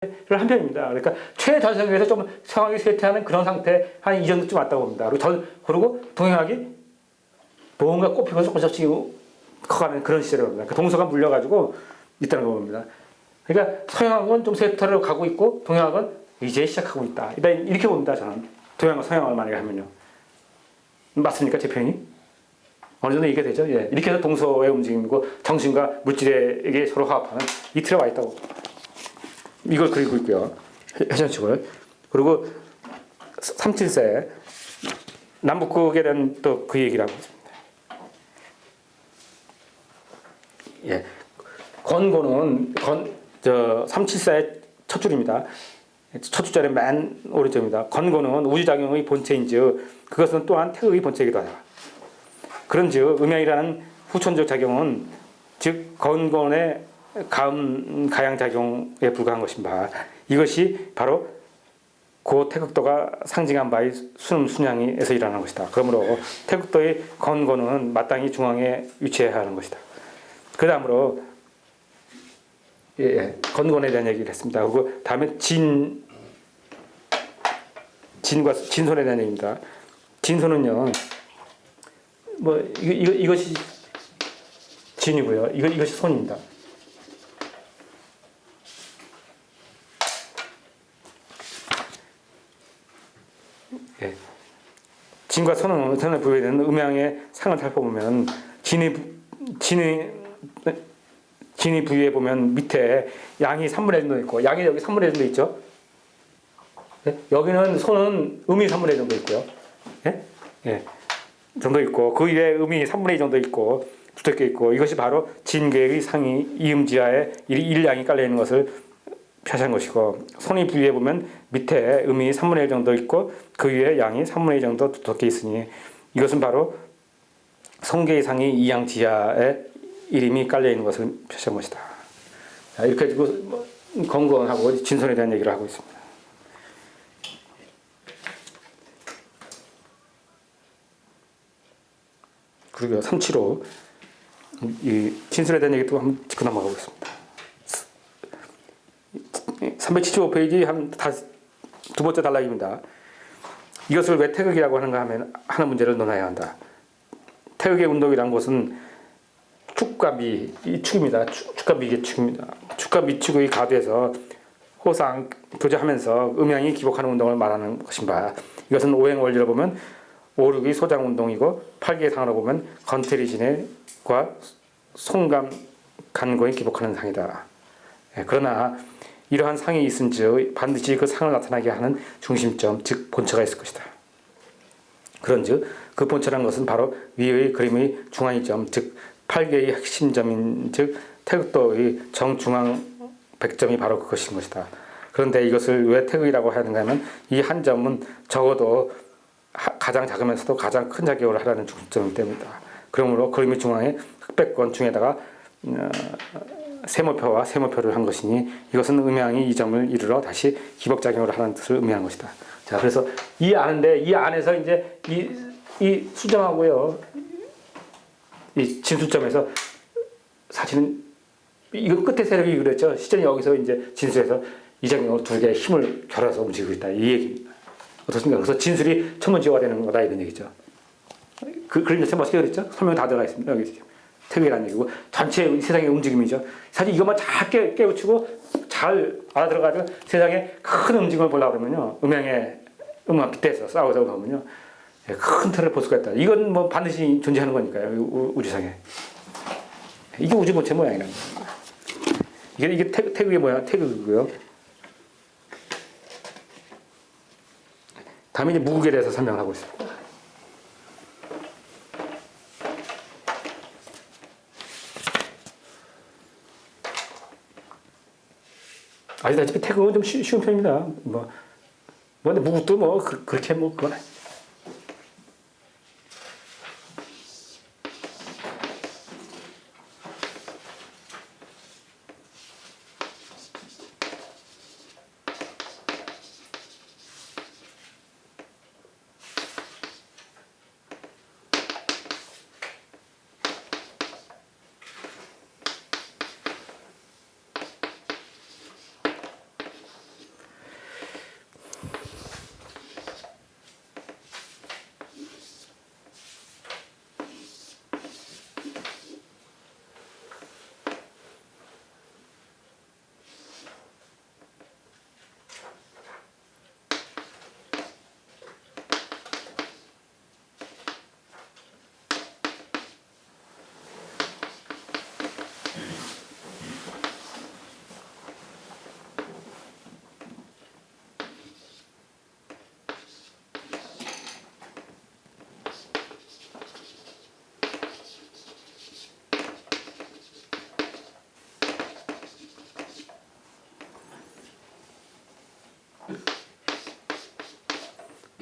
한 편입니다. 그러니까 최전성기에서 좀 성하게 쇠퇴하는 그런 상태 한 이 정도쯤 왔다고 봅니다. 그리고 동행하기 뭔가 꽃피고 조금씩 커가는 그런 시절을 봅니다. 그 동서가 물려가지고 있다는 거 봅니다. 그러니까 서양학은 좀 쇠퇴로 가고 있고 동양학은 이제 시작하고 있다. 이렇게 봅니다. 저는 동양과 서양학을 만약에 하면요. 맞습니까? 제 표현이? 어느 정도 이해가 되죠? 예. 이렇게 해서 동서의 움직임이고 정신과 물질에게 서로 화합하는 이 틀에 와 있다고. 이걸 그리고 있고요. 회전축을. 그리고 37세 남북극에 대한 또 그 얘기를 하고 있습니다. 예. 건고는 37사의 첫 줄입니다. 첫 줄자리 맨 오른쪽입니다. 건고는 우주작용의 본체인즉 그것은 또한 태극의 본체이기도 하다. 그런즉 음양이라는 후천적 작용은 즉 건곤의 가양작용에 불과한 것인가. 이것이 바로 고 태극도가 상징한 바의 순음순양에서 일어나는 것이다. 그러므로 태극도의 건곤은 마땅히 중앙에 위치해야 하는 것이다. 그 다음으로 건곤에 대한 얘기를 했습니다. 그리고 다음에 진손에 대한 얘기입니다. 진손은요, 뭐 이것이 진이고요. 이것이 손입니다. 예. 진과 손을 부여되는 음양의 상을 살펴보면 진이 부위에 보면 밑에 양이 3분의 1 정도 있고 양이 여기 3분의 1 정도 있죠. 예? 여기는 손은 음이 3분의 1 정도 있고요. 예? 예. 정도 있고 그 위에 음이 3분의 2 정도 있고 두텁게 있고 이것이 바로 진계의 상이 이음지하에 일양이 깔려 있는 것을 표시한 것이고 손의 부위에 보면 밑에 음이 3분의 1 정도 있고 그 위에 양이 3분의 2 정도 두텁게 있으니 이것은 바로 성계의 상이 이양지하에 이름이 깔려 있는 것을 표시한 것이다. 이렇게 가지고 건건하고 진손에 대한 얘기를 하고 있습니다. 그리고 375 이 진술에 대한 얘기도 한번 짚고 넘어가고 있습니다. 375페이지 두 번째 단락입니다. 이것을 왜 태극이라고 하는가 하는 문제를 논해야 한다. 태극의 운동이란 것은 축과 미, 이 축입니다. 축과 미의 축입니다. 축과 미축의 가도에서 호상, 교제하면서 음양이 기복하는 운동을 말하는 것인가. 이것은 오행 원리로 보면 오륙의 소장 운동이고 팔기의 상으로 보면 건태리진과 송감 간고에 기복하는 상이다. 그러나 이러한 상이 있은즉 반드시 그 상을 나타나게 하는 중심점, 즉 본처가 있을 것이다. 그런즉 그 본처라는 것은 바로 위의 그림의 중앙이점, 즉 팔계의 핵심점인 즉 태극도의 정중앙 백점이 바로 그것인 것이다. 그런데 이것을 왜 태극이라고 하는가 하면 이 한 점은 적어도 가장 작으면서도 가장 큰 작용을 하라는 중점이기 때문이다. 그러므로 그림의 중앙에 흑백권 중에다가 세모표와 세모표를 한 것이니 이것은 음양이 이 점을 이루러 다시 기복작용을 하는 뜻을 의미하는 것이다. 자, 그래서 이 안에서 이제 이 수점하고요, 이 진수점에서 사실은 이거 끝에 세력이 그랬죠. 시전이 여기서 이제 진수에서 이 작용으로 두 개의 힘을 결해서 움직이고 있다. 이 얘기입니다. 어떻습니까? 그래서 진술이 천문지어가 되는 거다 이런 얘기죠. 그 그림 자체 멋있게 그랬죠. 설명 다 들어가 있습니다. 여기 지금 태극이라는 얘기고 전체 세상의 움직임이죠. 사실 이것만 잘 깨우치고 잘 알아들어가지고 세상에 큰 움직임을 보려고 그러면요, 음악 빗대서 싸우자고 하면요, 큰 틀을 볼 수가 있다. 이건 뭐 반드시 존재하는 거니까요. 우주상에 이게 우주 본체 모양이라는 거예요. 이게 태극의 모양, 태극이고요. 다음에 이제 무극에 대해서 설명을 하고 있습니다. 아시다시피 태극은 좀 쉬운 편입니다. 근데 무극도 그렇게 그건 아니에요.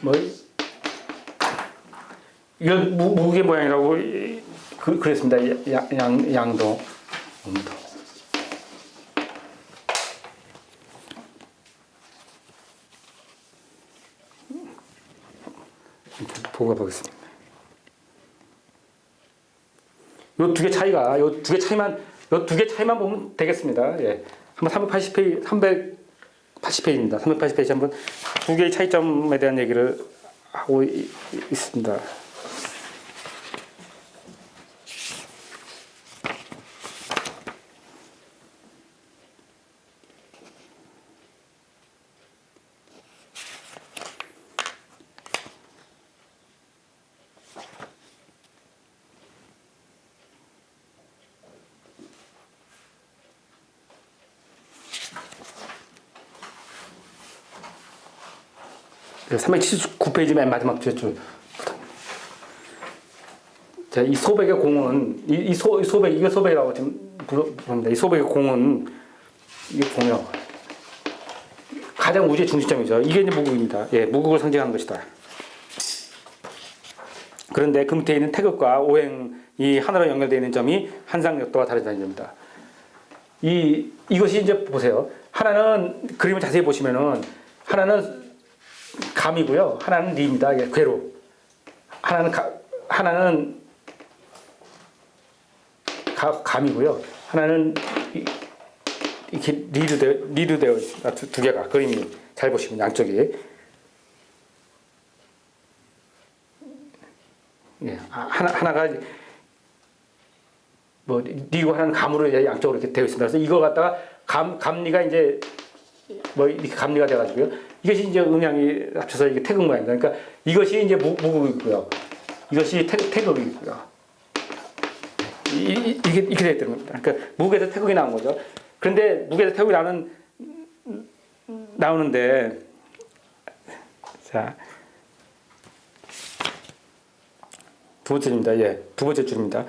뭐 이건 무게 모양이라고 그랬습니다. 양도, 음도. 보고 보겠습니다. 요 두 개 차이가, 요 두 개 차이만 보면 되겠습니다. 예. 한번 380페이지입니다. 380페이지 한번 두 개의 차이점에 대한 얘기를 하고 있습니다. 네, 379페이지 맨 마지막 줄. 자, 이 소백의 공은 이거 소백이라고 지금 부릅니다. 이 소백의 공은 이게 공이요. 가장 우주의 중심점이죠. 이게 이제 무극입니다. 예, 무극을 상징하는 것이다. 그런데 그 밑에 있는 태극과 오행이 하나로 연결되어 있는 점이 한상역도와 다르다는 점입니다. 이것이 이제 보세요. 하나는 그림을 자세히 보시면은 하나는 감이고요. 하나는 리입니다. 괴로. 하나는 감이고요. 하나는 이렇게 리로 되어 있습니다. 두 개가 그림이 잘 보시면 양쪽이. 예, 하나가 뭐 리고 하나는 감으로 양쪽으로 이렇게 되어 있습니다. 그래서 이거 갖다가 감리가 이제 뭐 이렇게 감리가 돼가지고요. 이것이 이제 음양이 합쳐서 이게 태극 모양입니다. 그러니까 이것이 이제 무극이고요. 이것이 태극이고요. 이게 되어 있는 겁니다. 그러니까 무극에서 태극이 나온 거죠. 그런데 무극에서 태극이 나오는데 자 두 번째 줄입니다. 예, 두 번째 줄입니다.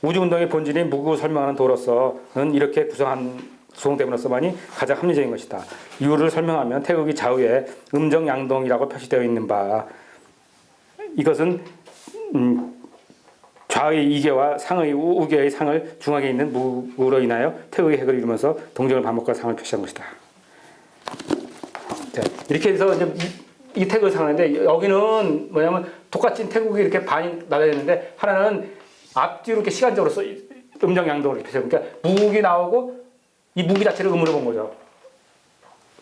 우주운동의 본질인 무극을 설명하는 도로서는 이렇게 구성됨으로써만이 가장 합리적인 것이다. 이유를 설명하면 태극이 좌우에 음정양동이라고 표시되어 있는 바 이것은 좌의 이계와 상의 우계의 상을 중앙에 있는 무로 인하여 태극의 핵을 이루면서 동정을 반복과 상을 표시한 것이다. 자, 이렇게 해서 이제 이 태극을 상하는데 여기는 뭐냐면 똑같이 태극이 이렇게 반이 나눠져 있는데 하나는 앞뒤로 이렇게 시간적으로 음정양동으로 표시해요. 그러니까 무기 나오고 이 무기 자체를 음으로 본 거죠.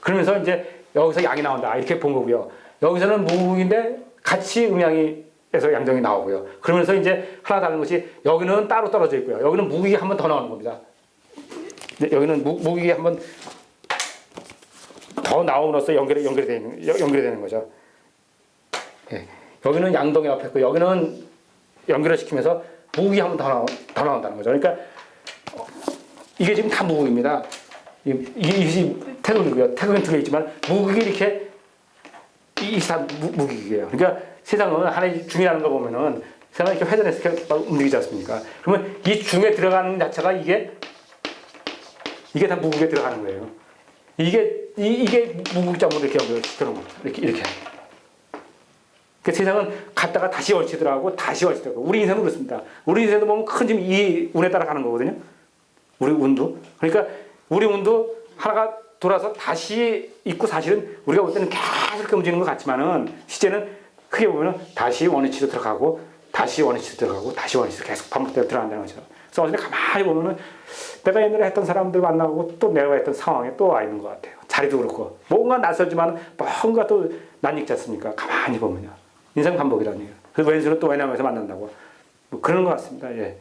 그러면서 이제 여기서 양이 나온다 이렇게 본 거고요. 여기서는 무기인데 같이 음양에서 양정이 나오고요. 그러면서 이제 하나 다른 것이 여기는 따로 떨어져 있고요. 여기는 무기 한 번 더 나오는 겁니다. 여기는 무기 한 번 더 나옴으로써 연결이 되는 거죠. 예. 여기는 양동이 앞에 있고 여기는 연결을 시키면서 무기 한 번 더 나온다는 거죠. 그러니까 이게 지금 다 무극입니다. 이것이 태극이고요. 태극은 두 개 있지만 무극이 이렇게 이게 다 무극이에요. 그러니까 세상은 하나의 중이라는 거 보면은 세상은 이렇게 회전해서 이렇게 움직이지 않습니까? 그러면 이 중에 들어가는 자체가 이게 다 무극에 들어가는 거예요. 이게 무극점으로 이렇게 연결시켜놓은 거죠. 이렇게. 그 세상은 갔다가 다시 얹히더라고 다시 얹히더라고. 우리 인생은 그렇습니다. 우리 인생도 보면 큰 점 이 운에 따라 가는 거거든요. 우리 운도. 그러니까 우리 운도 하나가 돌아서 다시 있고 사실은 우리가 볼 때는 계속 이렇게 움직이는 것 같지만은 실제는 크게 보면은 다시 원위치로 들어가고 다시 원위치로 들어가고 다시 원위치로 계속 반복되어 들어간다는 거죠. 그래서 어제 가만히 보면은 내가 옛날에 했던 사람들 만나고 또 내가 했던 상황에 또 와 있는 것 같아요. 자리도 그렇고 뭔가 낯설지만 뭔가 또 낯익지 않습니까? 가만히 보면요. 인생 반복이라는 얘기예요. 그래서 왼수는 또 외남에서 만난다고 뭐 그런 것 같습니다. 예.